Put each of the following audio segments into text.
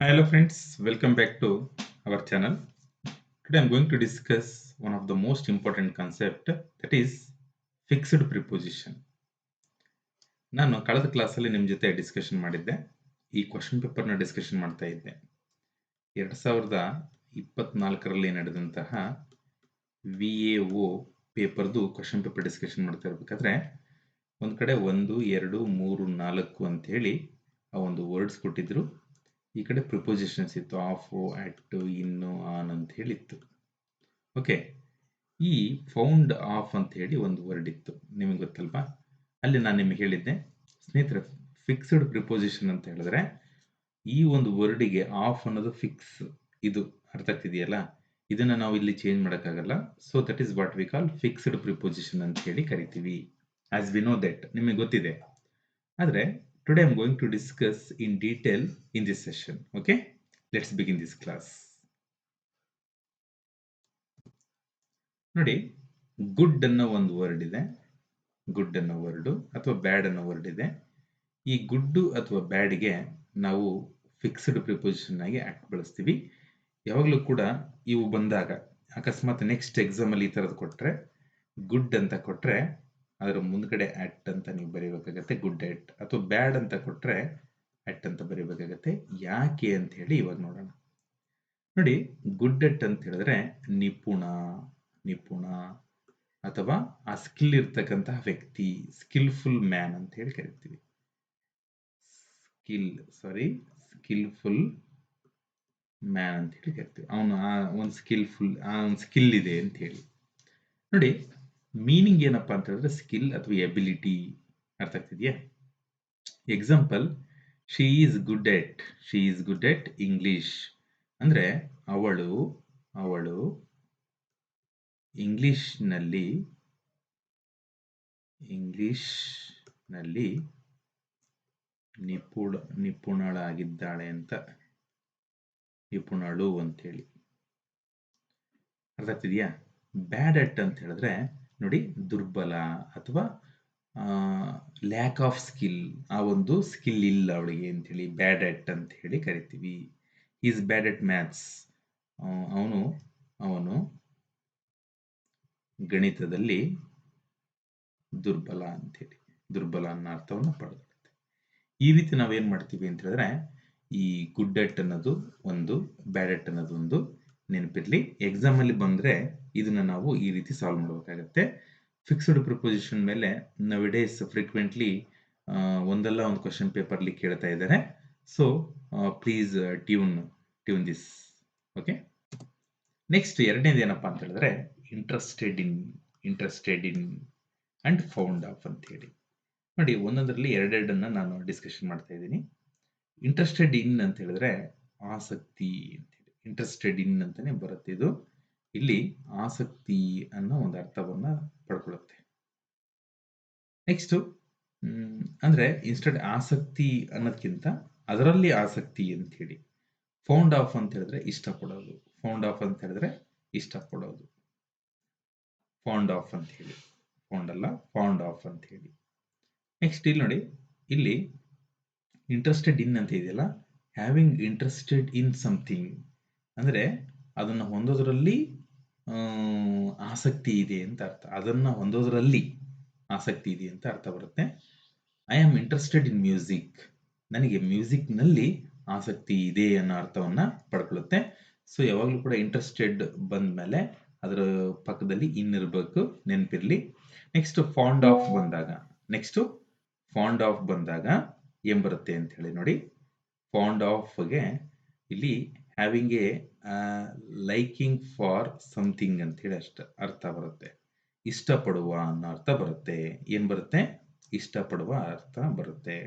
Hello friends, welcome back to our channel. Today I'm going to discuss one of the most important concept, that is fixed preposition. ನಾನು ಕಳೆದ ಕ್ಲಾಸಲ್ಲಿ ನಿಮ್ಮ ಜೊತೆ discussion ಮಾಡಿದ್ದೆ. ಈ question ಪೇಪರ್ನ ಡಿಸ್ಕಷನ್ ಮಾಡ್ತಾ ಇದ್ದೆ. 2024ರಲ್ಲಿ ನಡೆದಂತಹ VAO ಪೇಪರ್ದು ಕ್ವಶನ್ ಪೇಪರ್ ಡಿಸ್ಕಷನ್ ಮಾಡ್ತಾ ಇರಬೇಕಾದ್ರೆ ಒಂದು ಕಡೆ 1, 2, 3, 4 ಅಂತ ಹೇಳಿ ಆ ಒಂದು ವರ್ಡ್ಸ್ ಕೊಟ್ಟಿದ್ರು. ಈ ಕಡೆ ಪ್ರಿಪೋಸಿಷನ್ಸ್ ಇತ್ತು, ಆಫ್, ಅಟ್, ಇನ್ನು, ಆನ್ ಅಂತ ಹೇಳಿತ್ತು. ಓಕೆ, ಈ ಫೌಂಡ್ ಆಫ್ ಅಂತ ಹೇಳಿ ಒಂದು ವರ್ಡ್ ಇತ್ತು, ನಿಮಗೆ ಗೊತ್ತಲ್ವಾ? ಅಲ್ಲಿ ನಾನು ನಿಮಗೆ ಹೇಳಿದ್ದೆ ಸ್ನೇಹಿತರೆ, ಫಿಕ್ಸ್ಡ್ ಪ್ರಿಪೋಸಿಷನ್ ಅಂತ ಹೇಳಿದ್ರೆ ಈ ಒಂದು ವರ್ಡಿಗೆ ಆಫ್ ಅನ್ನೋದು ಫಿಕ್ಸ್, ಇದು ಅರ್ಥ ಆಗ್ತಿದೆಯಲ್ಲ? ಇದನ್ನ ನಾವು ಇಲ್ಲಿ ಚೇಂಜ್ ಮಾಡೋಕ್ಕಾಗಲ್ಲ. So that is what we call fixed preposition ಅಂತ ಹೇಳಿ ಕರಿತೀವಿ. ಆಸ್ ವಿ ನೋ ದಟ್, ನಿಮಗೆ ಗೊತ್ತಿದೆ. ಆದರೆ today I'm going to discuss in detail in this session. Okay, let's begin this class. ನೋಡಿ, ಗುಡ್ ಅನ್ನೋ ಒಂದು ವರ್ಡ್ ಇದೆ, ಗುಡ್ ಅನ್ನೋ ವರ್ಡು ಅಥವಾ ಬ್ಯಾಡ್ ಅನ್ನೋ ವರ್ಡ್ ಇದೆ. ಈ ಗುಡ್ಡು ಅಥವಾ ಬ್ಯಾಡ್ಗೆ ನಾವು ಫಿಕ್ಸ್ಡ್ ಪ್ರಿಪೋಸಿಷನ್ ಆಗಿ ಆಕ್ಟ್ ಬಳಸ್ತೀವಿ. ಯಾವಾಗಲೂ ಕೂಡ ಇವು ಬಂದಾಗ, ಅಕಸ್ಮಾತ್ ನೆಕ್ಸ್ಟ್ ಎಕ್ಸಾಮಲ್ಲಿ ಈ ಥರದ್ದು ಕೊಟ್ಟರೆ, ಗುಡ್ ಅಂತ ಕೊಟ್ಟರೆ ಅದರ ಮುಂದ್ಗಡೆ ಅಟ್ ಅಂತ ನೀವು ಬರೀಬೇಕಾಗತ್ತೆ, ಗುಡ್ ಅಟ್. ಅಥವಾ ಬ್ಯಾಡ್ ಅಂತ ಕೊಟ್ಟರೆ ಅಟ್ ಅಂತ ಬರೀಬೇಕಾಗತ್ತೆ. ಯಾಕೆ ಅಂತ ಹೇಳಿ ಇವಾಗ ನೋಡೋಣ. ನೋಡಿ, ಗುಡ್ ಅಟ್ ಅಂತ ಹೇಳಿದ್ರೆ ನಿಪುಣ, ನಿಪುಣ ಅಥವಾ ಆ ಸ್ಕಿಲ್ ಇರ್ತಕ್ಕಂತಹ ವ್ಯಕ್ತಿ, ಸ್ಕಿಲ್ಫುಲ್ ಮ್ಯಾನ್ ಅಂತ ಹೇಳಿ ಕರಿತೀವಿ. ಸ್ಕಿಲ್ಫುಲ್ ಮ್ಯಾನ್ ಅಂತ ಹೇಳಿ ಕರಿತೀವಿ. ಅವನು ಆ ಒಂದು ಸ್ಕಿಲ್ಫುಲ್, ಆ ಒಂದು ಸ್ಕಿಲ್ ಇದೆ ಅಂತ ಹೇಳಿ. ನೋಡಿ, ಮೀನಿಂಗ್ ಏನಪ್ಪಾ ಅಂತ ಹೇಳಿದ್ರೆ ಸ್ಕಿಲ್ ಅಥವಾ ಎಬಿಲಿಟಿ. ಅರ್ಥ ಆಗ್ತಿದೆಯಾ? Example, she is good at English ಅಂದ್ರೆ ಅವಳು ಇಂಗ್ಲಿಷ್ನಲ್ಲಿ ನಿಪುಣಳಾಗಿದ್ದಾಳೆ ಅಂತ, ನಿಪುಣಳು ಅಂತೇಳಿ. ಅರ್ಥ ಆಗ್ತಿದೆಯಾ? ಬ್ಯಾಡ್ ಅಟ್ ಅಂತ ಹೇಳಿದ್ರೆ ನೋಡಿ, ದುರ್ಬಲ ಅಥವಾ ಲ್ಯಾಕ್ ಆಫ್ ಸ್ಕಿಲ್, ಆ ಒಂದು ಸ್ಕಿಲ್ ಇಲ್ಲ ಅವಳಿಗೆ ಅಂತೇಳಿ ಬ್ಯಾಡ್ ಅಟ್ ಅಂತ ಹೇಳಿ ಕರಿತೀವಿ. ಈಸ್ ಬ್ಯಾಡ್ ಅಟ್ ಮ್ಯಾಥ್ಸ್, ಅವನು ಗಣಿತದಲ್ಲಿ ದುರ್ಬಲ ಅಂತೇಳಿ, ದುರ್ಬಲ ಅನ್ನೋ ಅರ್ಥವನ್ನು ಪಡೆದುಕೊಳ್ಳುತ್ತೆ. ಈ ರೀತಿ ನಾವೇನ್ ಮಾಡ್ತೀವಿ ಅಂತ ಹೇಳಿದ್ರೆ, ಈ ಗುಡ್ ಅಟ್ ಅನ್ನೋದು ಒಂದು, ಬ್ಯಾಡ್ ಅಟ್ ಅನ್ನೋದು ಒಂದು ನೆನಪಿರ್ಲಿ. ಎಕ್ಸಾಮ್ ಅಲ್ಲಿ ಬಂದ್ರೆ ಇದನ್ನ ನಾವು ಈ ರೀತಿ ಸಾಲ್ವ್ ಮಾಡಬೇಕಾಗತ್ತೆ. ಫಿಕ್ಸ್ಡ್ ಪ್ರಿಪೋಸಿಷನ್ ಮೇಲೆ ನೌಡೇಸ್ ಫ್ರೀಕ್ವೆಂಟ್ಲಿ ಒಂದಲ್ಲ ಒಂದು ಕ್ವಶನ್ ಪೇಪರ್ಲಿ ಕೇಳ್ತಾ ಇದ್ದಾರೆ. So please tune this. Okay, next ಎರಡನೇದು ಏನಪ್ಪಾ ಅಂತ ಹೇಳಿದ್ರೆ interested in and found of ಅಂತ ಹೇಳಿ. ನೋಡಿ, ಒಂದೊಂದರಲ್ಲಿ ಎರಡೆರಡನ್ನ ನಾನು ಡಿಸ್ಕಷನ್ ಮಾಡ್ತಾ ಇದ್ದೀನಿ. ಇಂಟ್ರೆಸ್ಟೆಡ್ ಇನ್ ಅಂತ ಹೇಳಿದ್ರೆ ಆಸಕ್ತಿ ಅಂತ ಹೇಳಿ, ಇಂಟ್ರೆಸ್ಟೆಡ್ ಇನ್ ಅಂತಾನೆ ಬರುತ್ತೆ ಇದು. ಇಲ್ಲಿ ಆಸಕ್ತಿ ಅನ್ನೋ ಒಂದು ಅರ್ಥವನ್ನ ಪಡ್ಕೊಳ್ಳುತ್ತೆ. ನೆಕ್ಸ್ಟ್ ಅಂದ್ರೆ ಇನ್ಸ್ಟೆಡ್ ಆಸಕ್ತಿ ಅನ್ನೋದಕ್ಕಿಂತ ಅದರಲ್ಲಿ ಆಸಕ್ತಿ ಅಂತ ಹೇಳಿ. ಫೌಂಡ್ ಆಫ್ ಅಂತ ಹೇಳಿದ್ರೆ ಇಷ್ಟಪಡೋದು, ಫೌಂಡ್ ಆಫ್ ಅಂತ ಹೇಳಿದ್ರೆ ಇಷ್ಟಪಡೋದು, ಫೌಂಡ್ ಆಫ್ ಅಂತ ಹೇಳಿ, ಫೌಂಡ್ ಅಲ್ಲ, ಫೌಂಡ್ ಆಫ್ ಅಂತ ಹೇಳಿ. ನೆಕ್ಸ್ಟ್ ಇಲ್ಲಿ ನೋಡಿ, ಇಲ್ಲಿ ಇಂಟ್ರೆಸ್ಟೆಡ್ ಇನ್ ಅಂತ ಇದೆಯಲ್ಲ, ಹ್ಯಾವಿಂಗ್ ಇಂಟ್ರೆಸ್ಟೆಡ್ ಇನ್ ಸಮಥಿಂಗ್ ಅಂದ್ರೆ ಅದನ್ನ ಹೊಂದೋದ್ರಲ್ಲಿ ಆಸಕ್ತಿ ಇದೆ ಅಂತ ಅರ್ಥ. ಅದನ್ನ ಹೊಂದೋದ್ರಲ್ಲಿ ಆಸಕ್ತಿ ಇದೆ ಅಂತ ಅರ್ಥ ಬರುತ್ತೆ. I am interested in music, ನನಗೆ ಮ್ಯೂಸಿಕ್ ನಲ್ಲಿ ಆಸಕ್ತಿ ಇದೆ ಅನ್ನೋ ಅರ್ಥವನ್ನ ಪಡ್ಕೊಳ್ಳುತ್ತೆ. ಸೊ ಯಾವಾಗಲೂ ಕೂಡ ಇಂಟ್ರೆಸ್ಟೆಡ್ ಬಂದ್ಮೇಲೆ ಅದರ ಪಕ್ಕದಲ್ಲಿ ಇನ್ ಇರಬೇಕು, ನೆನಪಿರ್ಲಿ. ನೆಕ್ಸ್ಟ್ ಫಾಂಡ್ ಆಫ್ ಬಂದಾಗ ಏನ್ ಬರುತ್ತೆ ಅಂತ ಹೇಳಿ ನೋಡಿ. ಫಾಂಡ್ ಆಫ್ಗೆ ಇಲ್ಲಿ having A liking for something ಅಂತ ಹೇಳಿ ಅರ್ಥ ಬರುತ್ತೆ. ಇಷ್ಟಪಡುವ ಅನ್ನೋ ಅರ್ಥ ಬರುತ್ತೆ. ಏನ್ ಬರುತ್ತೆ? ಇಷ್ಟಪಡುವ ಅರ್ಥ ಬರುತ್ತೆ.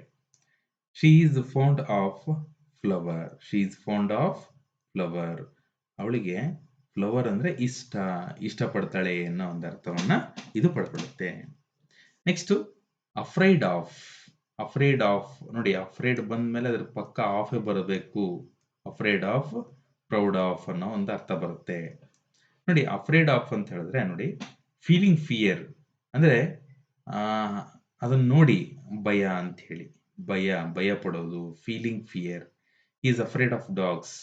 She is fond of flower, ಅವಳಿಗೆ ಫ್ಲವರ್ ಅಂದ್ರೆ ಇಷ್ಟಪಡ್ತಾಳೆ ಅನ್ನೋ ಒಂದು ಅರ್ಥವನ್ನ ಇದು ಪಡ್ಕೊಳ್ಳುತ್ತೆ. ನೆಕ್ಸ್ಟ್ ಅಫ್ರೈಡ್ ಆಫ್ ನೋಡಿ, ಅಫ್ರೈಡ್ ಬಂದ್ಮೇಲೆ ಅದ್ರ ಪಕ್ಕ ಆಫ್ ಬರಬೇಕು. ಅಫ್ರೈಡ್ ಆಫ್, ಪ್ರೌಡ್ ಆಫ್ ಅನ್ನೋ ಒಂದು ಅರ್ಥ ಬರುತ್ತೆ. ನೋಡಿ, ಅಫ್ರೈಡ್ ಆಫ್ ಅಂತ ಹೇಳಿದ್ರೆ ನೋಡಿ, ಫೀಲಿಂಗ್ ಫಿಯರ್ ಅಂದ್ರೆ ಅದನ್ನ ನೋಡಿ ಭಯ ಅಂತ ಹೇಳಿ, ಭಯ ಪಡೋದು, feeling fear. Is afraid of dogs.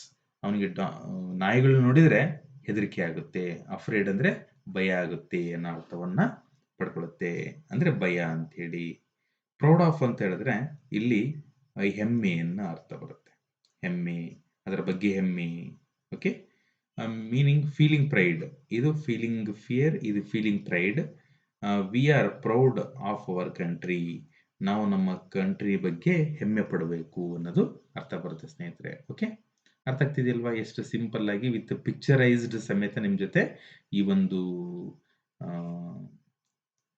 ಅವನಿಗೆ ನಾಯಿಗಳು ನೋಡಿದ್ರೆ ಹೆದರಿಕೆ ಆಗುತ್ತೆ. ಅಫ್ರೇಡ್ ಅಂದ್ರೆ ಭಯ ಆಗುತ್ತೆ ಅನ್ನೋ ಅರ್ಥವನ್ನ ಪಡ್ಕೊಳ್ಳುತ್ತೆ. ಅಂದ್ರೆ ಭಯ ಅಂತ ಹೇಳಿ. ಪ್ರೌಡ್ ಆಫ್ ಅಂತ ಹೇಳಿದ್ರೆ ಇಲ್ಲಿ ಹೆಮ್ಮೆಯನ್ನ ಅರ್ಥ ಬರುತ್ತೆ. ಹೆಮ್ಮೆ, ಅದರ ಬಗ್ಗೆ ಹೆಮ್ಮೆ. Okay, meaning feeling pride. ಇದು ಫೀಲಿಂಗ್ ಫಿಯರ್, ಇದು feeling pride. We are proud of our country. ನಾವು ನಮ್ಮ ಕಂಟ್ರಿ ಬಗ್ಗೆ ಹೆಮ್ಮೆ ಪಡಬೇಕು ಅನ್ನೋದು ಅರ್ಥ ಬರುತ್ತೆ ಸ್ನೇಹಿತರೆ. ಓಕೆ, ಅರ್ಥ ಆಗ್ತಿದೆಯಲ್ವಾ? ಎಷ್ಟು ಸಿಂಪಲ್ ಆಗಿ ವಿತ್ ಪಿಕ್ಚರೈಸ್ಡ್ ಸಮೇತ ನಿಮ್ ಜೊತೆ ಈ ಒಂದು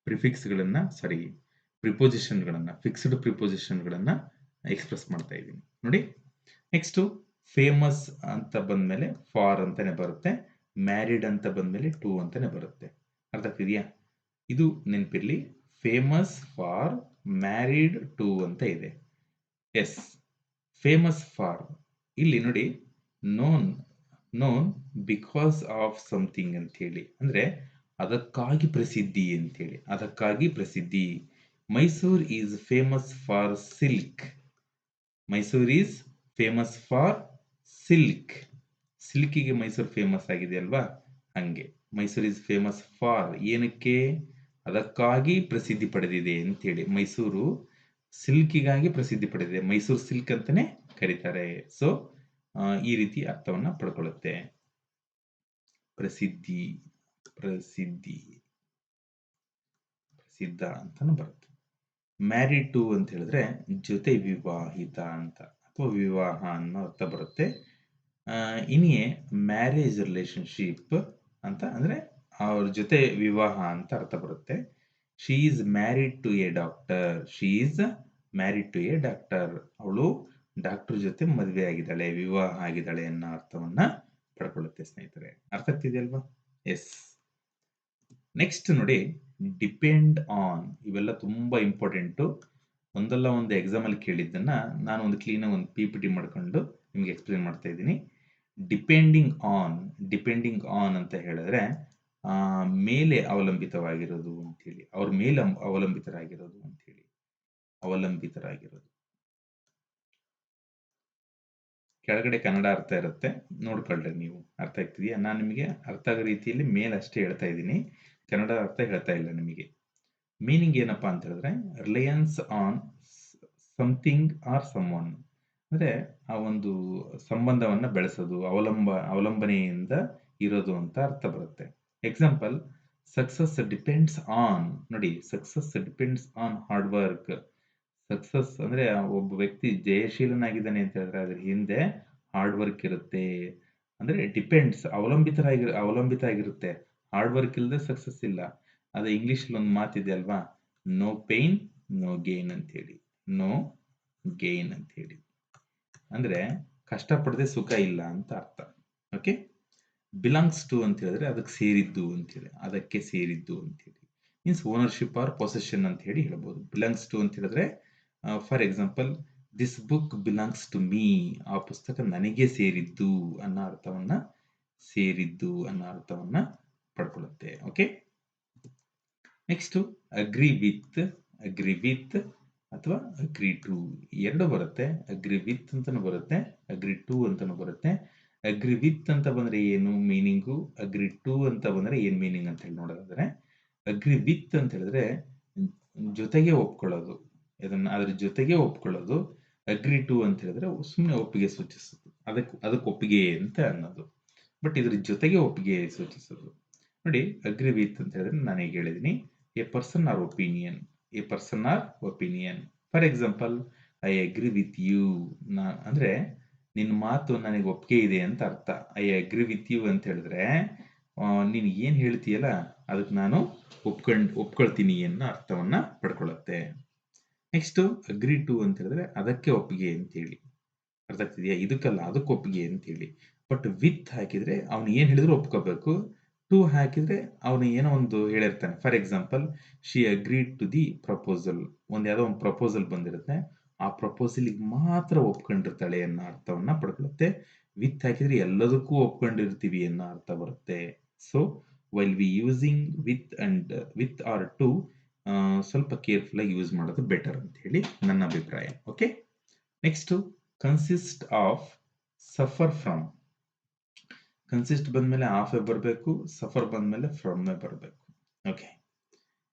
ಪ್ರಿಫಿಕ್ಸ್ಗಳನ್ನ ಪ್ರಿಪೋಸಿಷನ್ಗಳನ್ನ, ಫಿಕ್ಸ್ಡ್ ಪ್ರಿಪೋಸಿಷನ್ಗಳನ್ನ ಎಕ್ಸ್ಪ್ರೆಸ್ ಮಾಡ್ತಾ ಇದ್ದೀನಿ ನೋಡಿ. ನೆಕ್ಸ್ಟ್ ಫೇಮಸ್ ಅಂತ ಬಂದ್ಮೇಲೆ ಫಾರ್ ಅಂತಾನೆ ಬರುತ್ತೆ. ಮ್ಯಾರಿಡ್ ಅಂತ ಬಂದ್ಮೇಲೆ ಟು ಅಂತಾನೆ ಬರುತ್ತೆ. ಅರ್ಥ ಆಗ್ತಿದೆಯಾ? ಇದು ನೆನಪಿರ್ಲಿ. ಫೇಮಸ್ ಫಾರ್, ಮ್ಯಾರಿಡ್ ಟು ಅಂತ ಇದೆ. ಎಸ್, ಫೇಮಸ್ ಫಾರ್ ಇಲ್ಲಿ ನೋಡಿ, ನೋನ್ ಬಿಕಾಸ್ ಆಫ್ ಸಮಥಿಂಗ್ ಅಂತ ಹೇಳಿ, ಅಂದ್ರೆ ಅದಕ್ಕಾಗಿ ಪ್ರಸಿದ್ಧಿ ಅಂತ ಹೇಳಿ, ಅದಕ್ಕಾಗಿ ಪ್ರಸಿದ್ಧಿ. Mysore is famous for silk. Mysore is famous for silk. ಸಿಲ್ಕಿಗೆ ಮೈಸೂರು ಫೇಮಸ್ ಆಗಿದೆ ಅಲ್ವಾ? ಹಂಗೆ ಮೈಸೂರ್ ಈಸ್ ಫೇಮಸ್ ಫಾರ್ ಏನಕ್ಕೆ? ಅದಕ್ಕಾಗಿ ಪ್ರಸಿದ್ಧಿ ಪಡೆದಿದೆ ಅಂತೇಳಿ. ಮೈಸೂರು ಸಿಲ್ಕಿಗಾಗಿ ಪ್ರಸಿದ್ಧಿ ಪಡೆದಿದೆ. ಮೈಸೂರು ಸಿಲ್ಕ್ ಅಂತಾನೆ ಕರೀತಾರೆ. ಸೊ ಈ ರೀತಿ ಅರ್ಥವನ್ನ ಪಡ್ಕೊಳ್ಳುತ್ತೆ. ಪ್ರಸಿದ್ಧಿ, ಪ್ರಸಿದ್ಧಿ, ಪ್ರಸಿದ್ಧ ಅಂತಾನು ಬರುತ್ತೆ. ಮ್ಯಾರಿಡ್ ಟು ಅಂತ ಹೇಳಿದ್ರೆ ಜೊತೆ ವಿವಾಹಿತ ಅಂತ ಅಥವಾ ವಿವಾಹ ಅನ್ನೋ ಅರ್ಥ ಬರುತ್ತೆ. ಇನಿಯೇ ಮ್ಯಾರೇಜ್ ರಿಲೇಶನ್ಶಿಪ್ ಅಂತ ಅಂದ್ರೆ ಅವ್ರ ಜೊತೆ ವಿವಾಹ ಅಂತ ಅರ್ಥ ಬರುತ್ತೆ. She is married to a doctor. She is married to a doctor. ಅವಳು ಡಾಕ್ಟರ್ ಜೊತೆ ಮದುವೆ ಆಗಿದ್ದಾಳೆ, ವಿವಾಹ ಆಗಿದ್ದಾಳೆ ಅನ್ನೋ ಅರ್ಥವನ್ನ ಪಡ್ಕೊಳ್ಳುತ್ತೆ ಸ್ನೇಹಿತರೆ. ಅರ್ಥ ಆಗ್ತಿದೆಯಲ್ವಾ? ಎಸ್. ನೆಕ್ಸ್ಟ್ ನೋಡಿ, ಡಿಪೆಂಡ್ ಆನ್. ಇವೆಲ್ಲ ತುಂಬಾ ಇಂಪಾರ್ಟೆಂಟು. ಒಂದಲ್ಲ ಒಂದು ಎಕ್ಸಾಮ್ ಅಲ್ಲಿ ಕೇಳಿದ್ದನ್ನ ನಾನು ಒಂದು ಕ್ಲೀನ್ ಒಂದು PPT ಮಾಡ್ಕೊಂಡು ನಿಮ್ಗೆ ಎಕ್ಸ್ಪ್ಲೇನ್ ಮಾಡ್ತಾ ಇದ್ದೀನಿ. ಡಿಪೆಂಡಿಂಗ್ ಆನ್ ಅಂತ ಹೇಳಿದ್ರೆ ಮೇಲೆ ಅವಲಂಬಿತವಾಗಿರೋದು ಅಂತ ಹೇಳಿ, ಅವ್ರ ಮೇಲೆ ಅವಲಂಬಿತರಾಗಿರೋದು ಅಂತ ಹೇಳಿ, ಅವಲಂಬಿತರಾಗಿರೋದು. ಕೆಳಗಡೆ ಕನ್ನಡ ಅರ್ಥ ಇರುತ್ತೆ, ನೋಡ್ಕೊಳ್ರಿ ನೀವು. ಅರ್ಥ ಆಗ್ತಿದೆಯಾ? ನಾನು ನಿಮಗೆ ಅರ್ಥ ಆಗೋ ರೀತಿಯಲ್ಲಿ ಮೇಲೆ ಅಷ್ಟೇ ಹೇಳ್ತಾ ಇದ್ದೀನಿ, ಕನ್ನಡ ಅರ್ಥ ಹೇಳ್ತಾ ಇಲ್ಲ ನಿಮಗೆ. ಮೀನಿಂಗ್ ಏನಪ್ಪಾ ಅಂತ ಹೇಳಿದ್ರೆ ರಿಲಯನ್ಸ್ ಆನ್ ಸಮಥಿಂಗ್ ಆರ್ ಸಮ್ಒನ್, ಅಂದ್ರೆ ಆ ಒಂದು ಸಂಬಂಧವನ್ನ ಬೆಳೆಸೋದು, ಅವಲಂಬನೆಯಿಂದ ಇರೋದು ಅಂತ ಅರ್ಥ ಬರುತ್ತೆ. Example, success depends on. ನೋಡಿ, success depends on hard work. Success ಅಂದ್ರೆ ಒಬ್ಬ ವ್ಯಕ್ತಿ ಜಯಶೀಲನಾಗಿದ್ದಾನೆ ಅಂತ ಹೇಳಿದ್ರೆ ಅದ್ರ ಹಿಂದೆ ಹಾರ್ಡ್ ವರ್ಕ್ ಇರುತ್ತೆ. ಅಂದ್ರೆ ಡಿಪೆಂಡ್ಸ್, ಅವಲಂಬಿತ ಆಗಿರುತ್ತೆ. ಹಾರ್ಡ್ ವರ್ಕ್ ಇಲ್ಲದೆ ಸಕ್ಸಸ್ ಇಲ್ಲ. ಅದೇ ಇಂಗ್ಲಿಷ್ ಒಂದು ಮಾತಿದೆ ಅಲ್ವಾ, ನೋ ಪೇನ್ ನೋ ಗೇನ್ ಅಂತ ಹೇಳಿ. ನೋ ಗೇನ್ ಅಂತ ಹೇಳಿ ಅಂದ್ರೆ ಕಷ್ಟಪಡದೆ ಸುಖ ಇಲ್ಲ ಅಂತ ಅರ್ಥ. ಓಕೆ, ಬಿಲಾಂಗ್ಸ್ ಟು ಅಂತ ಹೇಳಿದ್ರೆ ಅದಕ್ಕೆ ಸೇರಿದ್ದು ಅಂತ ಹೇಳಿ, ಅದಕ್ಕೆ ಸೇರಿದ್ದು ಅಂತ ಹೇಳಿ. ಮೀನ್ಸ್ ಓನರ್ಶಿಪ್ ಆರ್ ಪೊಸೆಷನ್ ಅಂತ ಹೇಳಿ ಹೇಳ್ಬೋದು. ಬಿಲಾಂಗ್ಸ್ ಟು ಅಂತ ಹೇಳಿದ್ರೆ for example, this book belongs to me. ಆ ಪುಸ್ತಕ ನನಗೆ ಸೇರಿದ್ದು ಅನ್ನೋ ಅರ್ಥವನ್ನ, ಸೇರಿದ್ದು ಅನ್ನೋ ಅರ್ಥವನ್ನ ಪಡ್ಕೊಳ್ಳುತ್ತೆ. ಓಕೆ, ನೆಕ್ಸ್ಟ್ ಅಗ್ರಿ ವಿತ್ ಅಥವಾ ಅಗ್ರಿ ಟು ಎರಡು ಬರುತ್ತೆ. ಅಗ್ರಿ ವಿತ್ ಅಂತಾನು ಬರುತ್ತೆ, ಅಗ್ರಿ ಟು ಅಂತಾನು ಬರುತ್ತೆ. ಅಗ್ರಿ ವಿತ್ ಅಂತ ಬಂದ್ರೆ ಏನು ಮೀನಿಂಗು, ಅಗ್ರಿ ಟು ಅಂತ ಬಂದ್ರೆ ಏನ್ ಮೀನಿಂಗ್ ಅಂತ ಹೇಳಿ ನೋಡೋದಾದ್ರೆ, ಅಗ್ರಿ ವಿತ್ ಅಂತ ಹೇಳಿದ್ರೆ ಜೊತೆಗೆ ಒಪ್ಕೊಳ್ಳೋದು, ಅದ್ರ ಜೊತೆಗೆ ಒಪ್ಕೊಳ್ಳೋದು. ಅಗ್ರಿ ಟು ಅಂತ ಹೇಳಿದ್ರೆ ಸುಮ್ಮನೆ ಒಪ್ಪಿಗೆ ಸೂಚಿಸೋದು, ಅದಕ್ಕೆ ಒಪ್ಪಿಗೆ ಅಂತ ಅನ್ನೋದು. ಬಟ್ ಇದ್ರ ಜೊತೆಗೆ ಒಪ್ಪಿಗೆ ಸೂಚಿಸೋದು. ನೋಡಿ, ಅಗ್ರಿ ವಿತ್ ಅಂತ ಹೇಳಿದ್ರೆ ನಾನು ಈಗ ಹೇಳಿದೀನಿ, a person or opinion. A person or opinion. For example, I agree with you. ಅಂದ್ರೆ ನಿನ್ನ ಮಾತು ನನಗೆ ಒಪ್ಪಿಗೆ ಇದೆ ಅಂತ ಅರ್ಥ. ಐ ಅಗ್ರಿ ವಿತ್ ಯು ಅಂತ ಹೇಳಿದ್ರೆ ನೀನು ಏನ್ ಹೇಳ್ತೀಯಲ್ಲ ಅದಕ್ಕೆ ನಾನು ಒಪ್ಕೊಳ್ತೀನಿ ಅನ್ನೋ ಅರ್ಥವನ್ನ ಪಡ್ಕೊಳ್ಳುತ್ತೆ. ನೆಕ್ಸ್ಟ್ ಅಗ್ರಿ ಟು ಅಂತ ಹೇಳಿದ್ರೆ ಅದಕ್ಕೆ ಒಪ್ಪಿಗೆ ಅಂತ ಹೇಳಿ. ಅರ್ಥ ಆಗ್ತಿದೆಯಾ? ಇದಕ್ಕಲ್ಲ, ಅದಕ್ಕೆ ಒಪ್ಪಿಗೆ ಅಂತ ಹೇಳಿ. ಬಟ್ ವಿತ್ ಹಾಕಿದ್ರೆ ಅವ್ನು ಏನ್ ಹೇಳಿದ್ರು ಒಪ್ಕೋಬೇಕು. ಟು ಹಾಕಿದ್ರೆ ಅವನು ಏನೋ ಒಂದು ಹೇಳಿರ್ತಾನೆ. For example, she agreed to the proposal. ಯಾವ್ದೋ ಒಂದು ಪ್ರಪೋಸಲ್ ಬಂದಿರುತ್ತೆ, ಆ ಪ್ರಪೋಸಲ್ಗೆ ಮಾತ್ರ ಒಪ್ಕೊಂಡಿರ್ತಾಳೆ ಅನ್ನೋ ಅರ್ಥವನ್ನ ಪಡ್ಕೊಳ್ಳುತ್ತೆ. ವಿತ್ ಹಾಕಿದ್ರೆ ಎಲ್ಲದಕ್ಕೂ ಒಪ್ಕೊಂಡಿರ್ತೀವಿ ಅನ್ನೋ ಅರ್ಥ ಬರುತ್ತೆ. So while we using with or to ಸ್ವಲ್ಪ ಕೇರ್ಫುಲ್ ಆಗಿ ಯೂಸ್ ಮಾಡೋದು ಬೆಟರ್ ಅಂತ ಹೇಳಿ ನನ್ನ ಅಭಿಪ್ರಾಯ. Okay, next consist of suffer from, consist ಬಂದ್ಮೇಲೆ ಆಫ್ ಬರಬೇಕು, ಸಫರ್ ಬಂದ್ಮೇಲೆ ಫ್ರಮ್ ಬರಬೇಕು. ಓಕೆ,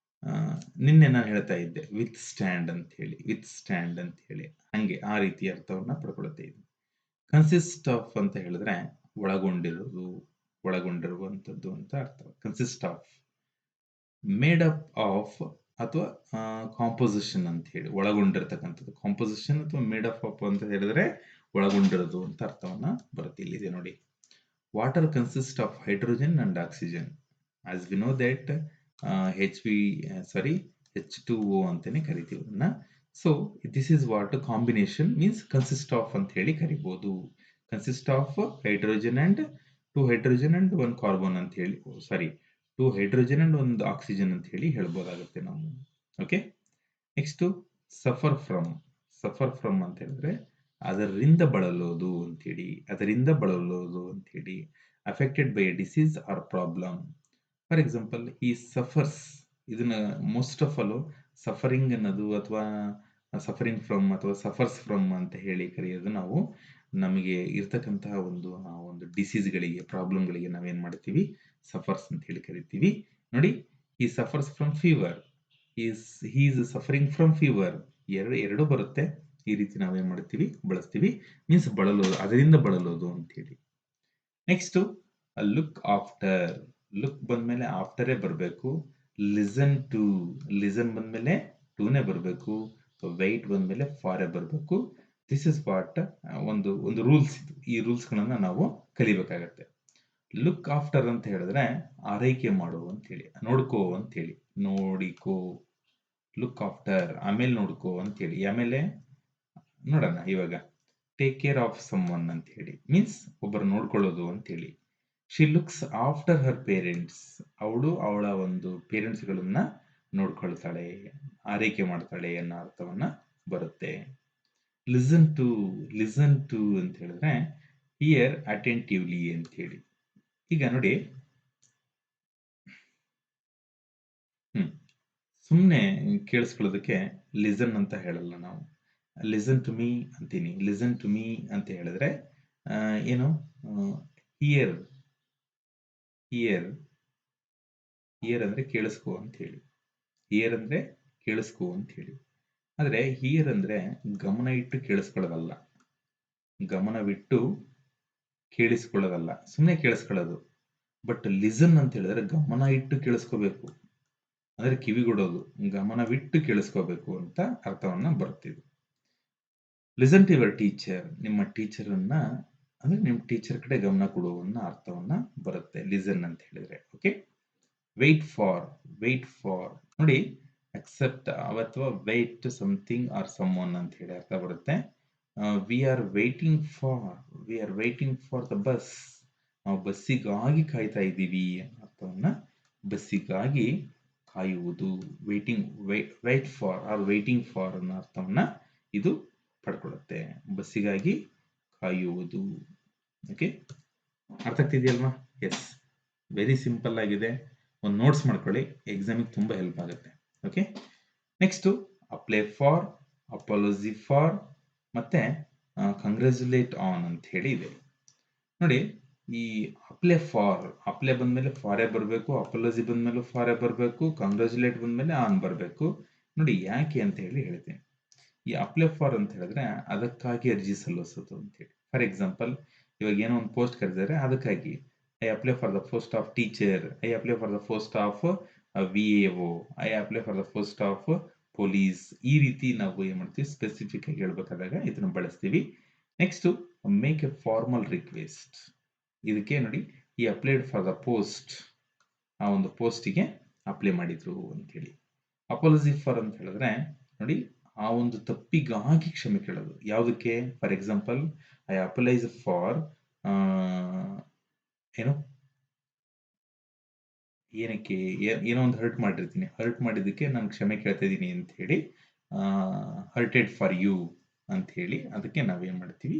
ನಿನ್ನೆ ನಾನು ಹೇಳ್ತಾ ಇದ್ದೆ ವಿತ್ ಸ್ಟ್ಯಾಂಡ್ ಅಂತ ಹೇಳಿ, ವಿತ್ ಸ್ಟ್ಯಾಂಡ್ ಅಂತ ಹೇಳಿ, ಹಂಗೆ ಆ ರೀತಿ ಅರ್ಥವನ್ನ ಪಡ್ಕೊಳ್ತಾ ಇದ್ದೆ. ಕನ್ಸಿಸ್ಟ್ ಆಫ್ ಅಂತ ಹೇಳಿದ್ರೆ ಒಳಗೊಂಡಿರೋದು, ಒಳಗೊಂಡಿರುವಂಥದ್ದು ಅಂತ ಅರ್ಥ. Consist of, made up of ಅಥವಾ ಕಾಂಪೋಸಿಷನ್ ಅಂತ ಹೇಳಿ, ಒಳಗೊಂಡಿರ್ತಕ್ಕಂಥದ್ದು. ಕಾಂಪೋಸಿಷನ್ ಅಥವಾ ಮೇಡ್ ಅಪ್ ಆಫ್ ಅಂತ ಹೇಳಿದ್ರೆ ಒಳಗೊಂಡಿರೋದು ಅಂತ ಅರ್ಥವನ್ನ ಬರುತ್ತೆ. ಇಲ್ಲಿದೆ ನೋಡಿ, water consist of hydrogen and oxygen. As we know that H2O ಅಂತಾನೆ ಕರಿತೀವಿ ಅದನ್ನ. So this is what combination means consist of ಅಂತ ಹೇಳಿ ಕರಿಬಹುದು. Consist of hydrogen and 2 hydrogen and 1 carbon ಅಂತ ಹೇಳಿ, 2 ಹೈಡ್ರೋಜನ್ ಅಂಡ್ 1 ಆಕ್ಸಿಜನ್ ಅಂತ ಹೇಳಿ ಹೇಳ್ಬೋದಾಗುತ್ತೆ ನಾವು. Okay, next suffer from. Suffer from ಅಂತ ಹೇಳಿದ್ರೆ ಅದರಿಂದ ಬಳಲೋದು ಅಂತೇಳಿ, ಅದರಿಂದ ಬಳಲೋದು ಅಂತೇಳಿ. Affected by a disease or problem. For example, ಈ ಸಫರ್ಸ್, ಇದನ್ನ ಮೋಸ್ಟ್ ಆಫ್ ಆಲ್ ಸಫರಿಂಗ್ ಅನ್ನೋದು ಅಥವಾ ಸಫರಿಂಗ್ ಫ್ರಮ್ ಅಥವಾ ಸಫರ್ಸ್ ಫ್ರಮ್ ಅಂತ ಹೇಳಿ ಕರೆಯೋದು ನಾವು ನಮಗೆ ಇರ್ತಕ್ಕಂತಹ ಒಂದು ಡಿಸೀಸ್ಗಳಿಗೆ, ಪ್ರಾಬ್ಲಮ್ಗಳಿಗೆ ನಾವೇನ್ ಮಾಡ್ತೀವಿ, ಸಫರ್ಸ್ ಅಂತ ಹೇಳಿ ಕರಿತೀವಿ. ನೋಡಿ, ಈ suffers from fever, he is suffering from fever, ಎರಡು ಬರುತ್ತೆ. ಈ ರೀತಿ ನಾವೇನ್ ಮಾಡ್ತೀವಿ, ಬಳಸ್ತೀವಿ. ಮೀನ್ಸ್ ಬಳಲೋದು, ಅದರಿಂದ ಬಳಲೋದು ಅಂತ ಹೇಳಿ. Next look after. ಲುಕ್ ಬಂದ್ಮೇಲೆ ಆಫ್ಟರೇ ಬರಬೇಕು. ಲಿಸನ್ ಟು, ಲಿಸನ್ ಬಂದ್ಮೇಲೆ ಟೂನೇ ಬರಬೇಕು. ವೆಯ್ಟ್ ಬಂದ್ಮೇಲೆ ಫಾರೇ ಬರಬೇಕು. ದಿಸ್ ಇಸ್ ವಾಟ್ ಒಂದು ರೂಲ್ಸ್ ಇದು. ಈ ರೂಲ್ಸ್ ಗಳನ್ನ ನಾವು ಕಲಿಬೇಕಾಗತ್ತೆ. ಲುಕ್ ಆಫ್ಟರ್ ಅಂತ ಹೇಳಿದ್ರೆ ಆರೈಕೆ ಮಾಡು ಅಂತ ಹೇಳಿ, ನೋಡ್ಕೋ ಅಂತ ಹೇಳಿ, ನೋಡಿಕೋ. ಲುಕ್ ಆಫ್ಟರ್, ಆಮೇಲೆ ನೋಡ್ಕೋ ಅಂತ ಹೇಳಿ. ಆಮೇಲೆ ನೋಡೋಣ ಇವಾಗ, take care of someone ಅಂತ ಹೇಳಿ, ಮೀನ್ಸ್ ಒಬ್ಬರು ನೋಡ್ಕೊಳ್ಳೋದು ಅಂತ ಹೇಳಿ. She looks after her parents, ಅವಳು ಅವಳ ಒಂದು ಪೇರೆಂಟ್ಸ್ ಗಳನ್ನ ನೋಡ್ಕೊಳ್ತಾಳೆ, ಆರೈಕೆ ಮಾಡ್ತಾಳೆ ಅನ್ನೋ ಅರ್ಥವನ್ನ ಬರುತ್ತೆ. ಲಿಸನ್ ಟು, ಲಿಸನ್ ಟು ಅಂತ ಹೇಳಿದ್ರೆ ಹಿಯರ್ ಅಟೆಂಟಿವ್ಲಿ ಅಂತ ಹೇಳಿ. ಈಗ ನೋಡಿ, ಸುಮ್ಮನೆ ಕೇಳಿಸ್ಕೊಳ್ಳೋದಕ್ಕೆ ಲಿಸನ್ ಅಂತ ಹೇಳಲ್ಲ ನಾವು. ಲಿಸನ್ ಟು ಮೀ ಅಂತೀನಿ. ಲಿಸನ್ ಟು ಮೀ ಅಂತ ಹೇಳಿದ್ರೆ ಏನು, ಹಿಯರ್, ಹಿಯರ್, ಹಿಯರ್ ಅಂದ್ರೆ ಕೇಳಿಸ್ಕೋ ಅಂತ ಹೇಳಿ. ಹಿಯರ್ ಅಂದ್ರೆ ಕೇಳಿಸ್ಕೋ ಅಂತ ಹೇಳಿ. ಆದ್ರೆ ಹಿಯರ್ ಅಂದ್ರೆ ಗಮನ ಇಟ್ಟು ಕೇಳಿಸ್ಕೊಳ್ಳೋದಲ್ಲ, ಗಮನವಿಟ್ಟು ಕೇಳಿಸ್ಕೊಳ್ಳೋದಲ್ಲ, ಸುಮ್ಮನೆ ಕೇಳಿಸ್ಕೊಳ್ಳೋದು. ಬಟ್ ಲಿಸನ್ ಅಂತ ಹೇಳಿದ್ರೆ ಗಮನ ಇಟ್ಟು ಕೇಳಿಸ್ಕೋಬೇಕು, ಅಂದ್ರೆ ಕಿವಿಗೊಡೋದು, ಗಮನವಿಟ್ಟು ಕೇಳಿಸ್ಕೋಬೇಕು ಅಂತ ಅರ್ಥವನ್ನ ಬರ್ತಿದೆ. ಲಿಸನ್ ಟು ಯುವರ್ ಟೀಚರ್, ನಿಮ್ಮ ಟೀಚರ್ ಅನ್ನ, ಅಂದ್ರೆ ನಿಮ್ಮ ಟೀಚರ್ ಕಡೆ ಗಮನ ಕೊಡುವನ್ನ ಅರ್ಥವನ್ನ ಬರುತ್ತೆ ಲಿಸನ್ ಅಂತ ಹೇಳಿದ್ರೆ. Okay, wait for, wait for ನೋಡಿ, ಅಕ್ಸೆಪ್ಟ್ ಅಥವಾ wait something or someone ಅಂತ ಹೇಳಿ ಅರ್ಥ ಬರುತ್ತೆ. We are waiting for, we are waiting for the bus, ನಾವು ಬಸ್ಸಿಗಾಗಿ ಕಾಯ್ತಾ ಇದ್ದೀವಿ ಅರ್ಥವನ್ನ, ಬಸ್ಸಿಗಾಗಿ ಕಾಯುವುದು. Waiting, wait for or waiting for ಅನ್ನೋ ಅರ್ಥವನ್ನ ಇದು ಪಡ್ಕೊಳ್ಳುತ್ತೆ, ಬಸ್ಸಿಗಾಗಿ ಕಾಯುವುದು. ಓಕೆ, ಅರ್ಥ ಆಗ್ತಿದೆಯಲ್ವಾ? ಎಸ್, ವೆರಿ ಸಿಂಪಲ್ ಆಗಿದೆ. ಒಂದು ನೋಟ್ಸ್ ಮಾಡ್ಕೊಳ್ಳಿ, ಎಕ್ಸಾಮಿಗೆ ತುಂಬಾ ಹೆಲ್ಪ್ ಆಗುತ್ತೆ. Okay, next apply for, apology for, ಮತ್ತೆ ಕಂಗ್ರ್ಯಾಚುಲೇಟ್ ಆನ್ ಅಂತ ಹೇಳಿ ಇದೆ. ನೋಡಿ, ಈ ಅಪ್ಲೈ ಫಾರ್, ಅಪ್ಲೈ ಬಂದ್ಮೇಲೆ ಫಾರೇ ಬರಬೇಕು, ಅಪಾಲಜಿ ಬಂದ್ಮೇಲೆ ಫಾರೇ ಬರಬೇಕು, ಕಂಗ್ರ್ಯಾಚುಲೇಟ್ ಬಂದ್ಮೇಲೆ ಆನ್ ಬರಬೇಕು. ನೋಡಿ ಯಾಕೆ ಅಂತ ಹೇಳಿ ಹೇಳ್ತೀನಿ. ಈ ಅಪ್ಲೈ ಫಾರ್ ಅಂತ ಹೇಳಿದ್ರೆ ಅದಕ್ಕಾಗಿ ಅರ್ಜಿ ಸಲ್ಲಿಸೋದು ಅಂತ ಹೇಳಿ. ಫಾರ್ ಎಕ್ಸಾಂಪಲ್, ಇವಾಗ ಏನೋ ಒಂದು ಪೋಸ್ಟ್ ಕರೆದಿದ್ದಾರೆ, ಅದಕ್ಕಾಗಿ I apply for the post of teacher, I apply for the post of VAO, I apply for the post of police. ಈ ರೀತಿ ನಾವು ಏನ್ ಮಾಡ್ತೀವಿ, ಸ್ಪೆಸಿಫಿಕ್ ಆಗಿ ಹೇಳ್ಬೇಕಾದಾಗ ಇದನ್ನ ಬಳಸ್ತೀವಿ. Next make A formal request. ಇದಕ್ಕೆ ನೋಡಿ, ಈ ಅಪ್ಲೈಡ್ ಫಾರ್ ದ ಪೋಸ್ಟ್, ಆ ಒಂದು ಪೋಸ್ಟಿಗೆ ಅಪ್ಲೈ ಮಾಡಿದ್ರು ಅಂತ ಹೇಳಿ. ಅಪಾಲಜಿ ಫಾರ್ ಅಂತ ಹೇಳಿದ್ರೆ ನೋಡಿ, ಆ ಒಂದು ತಪ್ಪಿಗಾಗಿ ಕ್ಷಮೆ ಕೇಳೋದು. ಯಾವುದಕ್ಕೆ? ಫಾರ್ ಎಕ್ಸಾಂಪಲ್, ಐ ಅಪಲೈಸ್ ಫಾರ್ ಏನು, ಏನಕ್ಕೆ, ಏನೋ ಒಂದು ಹರ್ಟ್ ಮಾಡಿರ್ತೀನಿ, ಹರ್ಟ್ ಮಾಡಿದ್ದಕ್ಕೆ ನಾನು ಕ್ಷಮೆ ಕೇಳ್ತಾ ಇದ್ದೀನಿ ಅಂತ ಹೇಳಿ, ಹರ್ಟೆಡ್ ಫಾರ್ ಯು ಅಂತ ಹೇಳಿ, ಅದಕ್ಕೆ ನಾವೇನ್ ಮಾಡ್ತೀವಿ,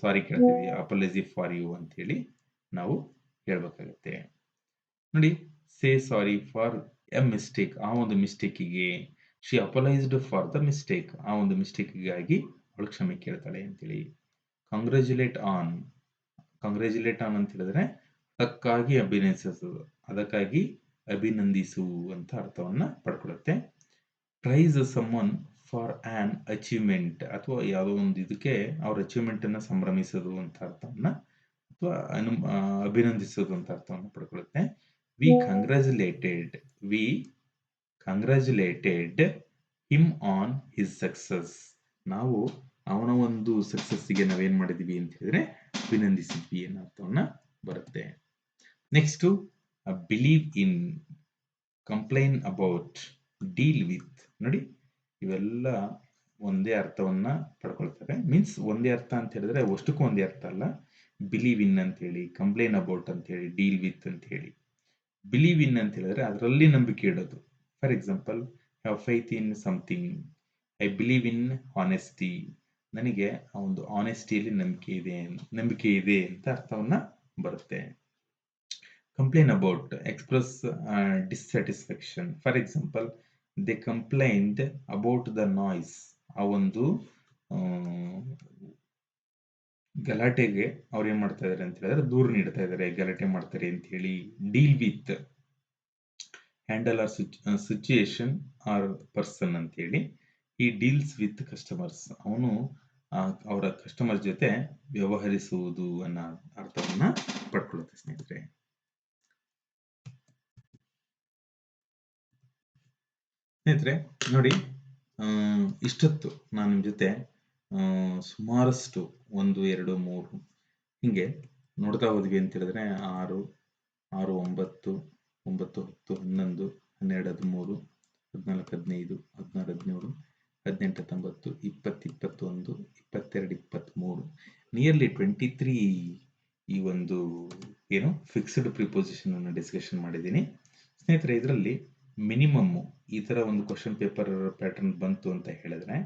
ಸಾರಿ ಕೇಳ್ತೀವಿ, ಅಪಲೈಸಿ ಫಾರ್ ಯು ಅಂತ ಹೇಳಿ ನಾವು ಹೇಳ್ಬೇಕಾಗತ್ತೆ. ನೋಡಿ, ಸೇ ಸಾರಿ ಫಾರ್ ಎ ಮಿಸ್ಟೇಕ್, ಆ ಒಂದು ಮಿಸ್ಟೇಕಿಗೆ. ಶಿ ಅಪಲೈಸ್ಡ್ ಫಾರ್ ದ ಮಿಸ್ಟೇಕ್, ಆ ಒಂದು ಮಿಸ್ಟೇಕಿಗಾಗಿ ಅವಳು ಕ್ಷಮೆ ಕೇಳ್ತಾಳೆ ಅಂತೇಳಿ. ಕಾಂಗ್ರ್ಯಾಚುಲೇಟ್ ಆನ್ ಅಂತ ಹೇಳಿದ್ರೆ ಅದಕ್ಕಾಗಿ ಅಭಿನಂದಿಸೋದು, ಅದಕ್ಕಾಗಿ ಅಭಿನಂದಿಸು ಅಂತ ಅರ್ಥವನ್ನ ಪಡ್ಕೊಳ್ಳುತ್ತೆ. Praise someone for an achievement ಅಥವಾ ಯಾವುದೋ ಒಂದು ಇದಕ್ಕೆ ಅವ್ರ ಅಚೀವ್ಮೆಂಟ್ ಅನ್ನ ಸಂಭ್ರಮಿಸೋದು ಅಂತ ಅರ್ಥವನ್ನ ಅಥವಾ ಅಭಿನಂದಿಸೋದು ಅಂತ ಅರ್ಥವನ್ನು ಪಡ್ಕೊಳ್ಳುತ್ತೆ. We congratulated him on his success. ನಾವು ಅವನ ಒಂದು ಸಕ್ಸಸ್ಸಿಗೆ ನಾವೇನ್ ಮಾಡಿದ್ವಿ ಅಂತ ಹೇಳಿದ್ರೆ ಅಭಿನಂದಿಸಿದ್ವಿ ಅನ್ನೋ ಅರ್ಥವನ್ನ ಬರುತ್ತೆ. Next believe in, complain about, deal with. ನೋಡಿ ಇವೆಲ್ಲ ಒಂದೇ ಅರ್ಥವನ್ನ ಪಡ್ಕೊಳ್ತಾರೆ. ಮೀನ್ಸ್ ಒಂದೇ ಅರ್ಥ ಅಂತ ಹೇಳಿದ್ರೆ ಅಷ್ಟಕ್ಕೂ ಒಂದೇ ಅರ್ಥ ಅಲ್ಲ. ಬಿಲೀವ್ ಇನ್ ಅಂತ ಹೇಳಿ, ಕಂಪ್ಲೈನ್ ಅಬೌಟ್ ಅಂತ ಹೇಳಿ, ಡೀಲ್ ವಿತ್ ಅಂತ ಹೇಳಿ. ಬಿಲೀವ್ ಇನ್ ಅಂತ ಹೇಳಿದ್ರೆ ಅದರಲ್ಲಿ ನಂಬಿಕೆ ಇಡೋದು. For example, have faith in something, I believe in honesty. ನನಗೆ ಆ ಒಂದು ಆನೆಸ್ಟಿಯಲ್ಲಿ ನಂಬಿಕೆ ಇದೆ ಅಂತ ಅರ್ಥವನ್ನ ಬರುತ್ತೆ. Complain about, express dissatisfaction. For example, they complained about the noise. ಆ ಒಂದು ಗಲಾಟೆಗೆ ಅವ್ರು ಏನ್ ಮಾಡ್ತಾ ಇದಾರೆ ಅಂತ ಹೇಳಿದ್ರೆ ದೂರು ನೀಡ್ತಾ ಇದಾರೆ, ಗಲಾಟೆ ಮಾಡ್ತಾರೆ ಅಂತ ಹೇಳಿ. Deal with, handle or situation or person ಅಂತ ಹೇಳಿ. ಈ ಡೀಲ್ಸ್ ವಿತ್ ಕಸ್ಟಮರ್ಸ್, ಅವನು ಅವರ ಕಸ್ಟಮರ್ ಜೊತೆ ವ್ಯವಹರಿಸುವುದು ಅನ್ನೋ ಅರ್ಥವನ್ನ ಪಡ್ಕೊಳ್ಳುತ್ತೆ ಸ್ನೇಹಿತರೆ. ನೋಡಿ, ಇಷ್ಟೊತ್ತು ನಾನು ನಿಮ್ ಜೊತೆ ಸುಮಾರಷ್ಟು 1 2 3 ಹಿಂಗೆ ನೋಡ್ತಾ ಹೋದ್ವಿ ಅಂತ ಹೇಳಿದ್ರೆ 6 6 9 9 10 11 12 13 14 15 16 17 18 19 20 21 22 23 ನಿಯರ್ಲಿ 23 ಈ ಒಂದು ಏನು ಫಿಕ್ಸ್ಡ್ ಪ್ರಿಪೋಸಿಷನ್ ಅನ್ನು ಡಿಸ್ಕಷನ್ ಮಾಡಿದ್ದೀನಿ ಸ್ನೇಹಿತರೆ. ಇದರಲ್ಲಿ ಮಿನಿಮಮ್ ಈ ತರ ಒಂದು ಕ್ವಶನ್ ಪೇಪರ್ ಪ್ಯಾಟರ್ನ್ ಬಂತು ಅಂತ ಹೇಳಿದ್ರೆ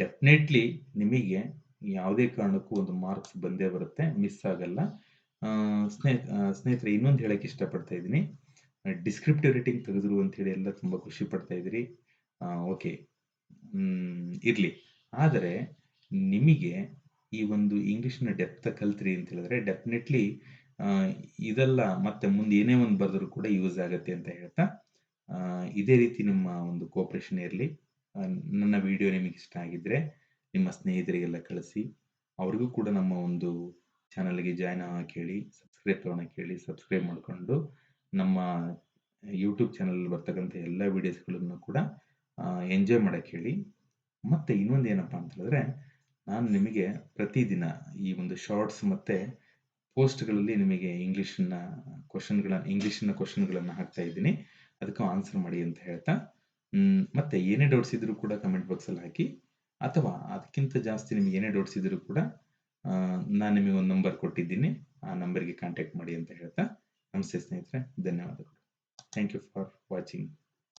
ಡೆಫಿನೆಟ್ಲಿ ನಿಮಗೆ ಯಾವುದೇ ಕಾರಣಕ್ಕೂ ಒಂದು ಮಾರ್ಕ್ಸ್ ಬಂದೇ ಬರುತ್ತೆ, ಮಿಸ್ ಆಗಲ್ಲ. ಸ್ನೇಹಿತರೆ ಇನ್ನೊಂದು ಹೇಳಕ್ ಇಷ್ಟಪಡ್ತಾ ಇದ್ದೀನಿ, ಡಿಸ್ಕ್ರಿಪ್ಟಿವ್ ರೇಟಿಂಗ್ ತೆಗೆದ್ರು ಅಂತ ಹೇಳಿ ಎಲ್ಲ ತುಂಬಾ ಖುಷಿ ಪಡ್ತಾ ಇದ್ರಿ. ಓಕೆ, ಇರ್ಲಿ. ಆದರೆ ನಿಮಗೆ ಈ ಒಂದು ಇಂಗ್ಲಿಷ್ನ ಡೆಪ್ತ್ ಕಲ್ತ್ರಿ ಅಂತ ಹೇಳಿದ್ರೆ ಡೆಫಿನೆಟ್ಲಿ ಇದೆಲ್ಲ ಮತ್ತೆ ಮುಂದೆ ಏನೇ ಒಂದು ಬರೆದ್ರು ಕೂಡ ಯೂಸ್ ಆಗುತ್ತೆ ಅಂತ ಹೇಳ್ತಾ ಇದೇ ರೀತಿ ನಿಮ್ಮ ಒಂದು ಕೋಆಪರೇಷನ್ ಇರಲಿ. ನನ್ನ ವಿಡಿಯೋ ನಿಮಗೆ ಇಷ್ಟ ಆಗಿದ್ರೆ ನಿಮ್ಮ ಸ್ನೇಹಿತರಿಗೆಲ್ಲ ಕಳಿಸಿ, ಅವ್ರಿಗೂ ಕೂಡ ನಮ್ಮ ಒಂದು ಚಾನಲ್ಗೆ ಜಾಯ್ನ್ ಆಗಕ್ಕೆ ಹೇಳಿ, ಸಬ್ಸ್ಕ್ರೈಬ್ ತಗೊಳಕ್ಕೆ ಹೇಳಿ. ಸಬ್ಸ್ಕ್ರೈಬ್ ಮಾಡಿಕೊಂಡು ನಮ್ಮ ಯೂಟ್ಯೂಬ್ ಚಾನಲ್ ಬರ್ತಕ್ಕಂಥ ಎಲ್ಲ ವಿಡಿಯೋಸ್ಗಳನ್ನು ಕೂಡ ಎಂಜಾಯ್ ಮಾಡಕ್ಕೆ ಹೇಳಿ. ಮತ್ತೆ ಇನ್ನೊಂದು ಏನಪ್ಪಾ ಅಂತ ಹೇಳಿದ್ರೆ, ನಾನು ನಿಮಗೆ ಪ್ರತಿದಿನ ಈ ಒಂದು ಶಾರ್ಟ್ಸ್ ಮತ್ತೆ ಪೋಸ್ಟ್ಗಳಲ್ಲಿ ನಿಮಗೆ ಇಂಗ್ಲಿಷ್ನ ಕ್ವಶನ್ಗಳನ್ನು ಹಾಕ್ತಾ ಇದ್ದೀನಿ, ಅದಕ್ಕೆ ಆನ್ಸರ್ ಮಾಡಿ ಅಂತ ಹೇಳ್ತಾ ಮತ್ತೆ ಏನೇ ಡೌಟ್ಸ್ ಇದ್ರೂ ಕೂಡ ಕಮೆಂಟ್ ಬಾಕ್ಸ್ ಅಲ್ಲಿ ಹಾಕಿ, ಅಥವಾ ಅದಕ್ಕಿಂತ ಜಾಸ್ತಿ ನಿಮ್ಗೆ ಏನೇ ಡೌಟ್ಸ್ ಇದ್ರೂ ಕೂಡ ನಾನು ನಿಮಗೆ ಒಂದು ನಂಬರ್ ಕೊಟ್ಟಿದ್ದೀನಿ, ಆ ನಂಬರ್ಗೆ ಕಾಂಟ್ಯಾಕ್ಟ್ ಮಾಡಿ ಅಂತ ಹೇಳ್ತಾ ನಮಸ್ತೆ ಸ್ನೇಹಿತರೆ, ಧನ್ಯವಾದಗಳು. Thank you for watching.